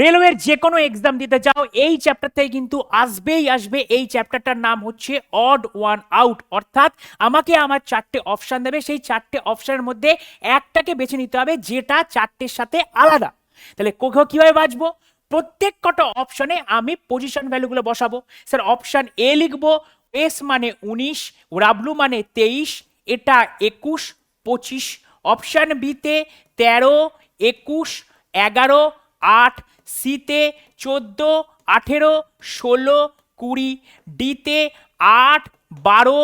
রেলওয়ের যে কোনো এক্সাম দিতে যাও এই চ্যাপ্টার থেকে কিন্তু আসবেই আসবে। এই চ্যাপ্টারটার নাম হচ্ছে অড ওয়ান আউট, অর্থাৎ আমাকে আমার চারটে অপশন দেবে, সেই চারটে অপশনের মধ্যে একটাকে বেছে নিতে হবে যেটা চারটের সাথে আলাদা। তাহলে কিভাবে বাঁচবো? প্রত্যেক কটা অপশনে আমি পজিশন ভ্যালুগুলো বসাবো। স্যার অপশন এ লিখবো, এস মানে 19, ডাব্লু মানে 23, এটা 21, 25। অপশন বিতে 13, 21, 11, 8, সিতে 14, 18, 16, 20, ডিতে 8, 12,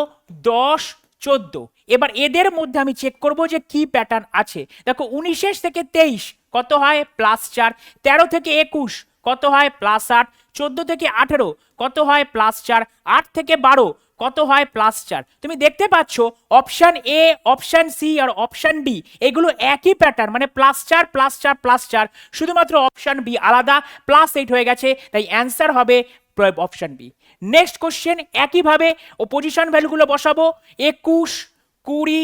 10, 14। এবার এদের মধ্যে আমি চেক করব যে কি প্যাটার্ন আছে। দেখো 19 থেকে 23 কত হয়? +4। 13 থেকে 21 কত হয়? +8। 14 থেকে 18 কত হয়? +4। 8 থেকে 12 কত হয়? +4। তুমি দেখতে পাচ্ছ অপশন এ, অপশন সি আর অপশন ডি এগুলো একই প্যাটার্ন, মানে +4 +4 +4, শুধুমাত্র অপশন বি আলাদা, +8 হয়ে গেছে, তাই অ্যান্সার হবে অপশন বি। নেক্সট কোশ্চেন একইভাবে ও পজিশন ভ্যালুগুলো বসাবো। 21, 20,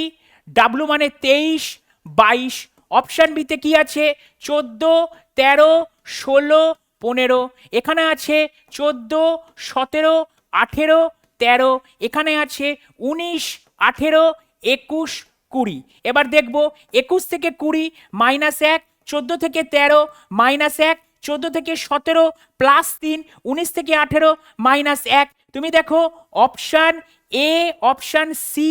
ডাব্লু মানে 23, 22। অপশন বিতে কি আছে? 14, 13, 16, 15। এখানে আছে 14, 17, 18, 13। এখানে আছে 19, 18, 21, 20। এবার দেখব 21 থেকে 20 -1, 14 থেকে 13 -1, 14 থেকে 17 +3, 19 থেকে 18 -1। তুমি দেখো option A, option C,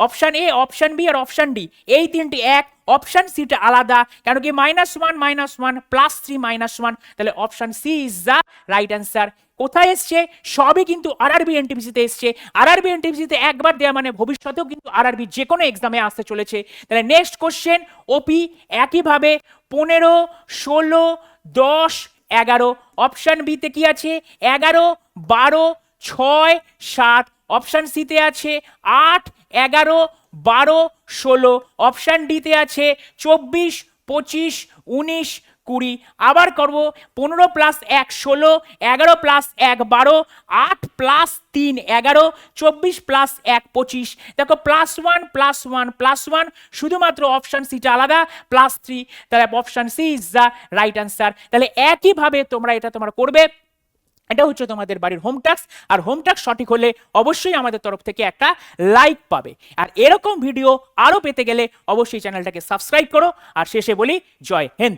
option A, option B আর অপশন ডি এই তিনটি এক, অপশন সিটা আলাদা, কেন কি -1 -1 +3 -1, তাহলে option C is the right answer. কোথায় এসছে? সবই কিন্তু আরআরবি এনটিপিসিতে এসছে। আরআরবি এনটিপিসিতে একবার দেওয়া মানে ভবিষ্যতেও কিন্তু আরআরবি যে কোনো এক্সামে আসতে চলেছে। তাহলে নেক্সট কোশ্চেন ওপি একইভাবে 15, 16, 10, 11। অপশন বিতে কি আছে? 11, 12, 6, 7। অপশন সিতে আছে 8, 11, 12, 16। অপশন ডিতে আছে 24, 25, 19, 20। আবার করব 15 + 1 16, 11 + 1 12, 8 + 3 11, 24 + 1 25। দেখো +1 +1 +1, শুধুমাত্র অপশন সিটা আলাদা, +3, তাহলে option C is the right answer. তাহলে একইভাবে তোমরা এটা করবে। এটা হচ্ছে তোমাদের বাড়ির হোম টাস্ক, আর হোম টাস্ক সঠিক হলে অবশ্যই আমাদের তরফ থেকে একটা লাইক পাবে। আর এরকম ভিডিও আরও পেতে গেলে অবশ্যই চ্যানেলটাকে সাবস্ক্রাইব করো। আর শেষে বলি জয় হিন্দ।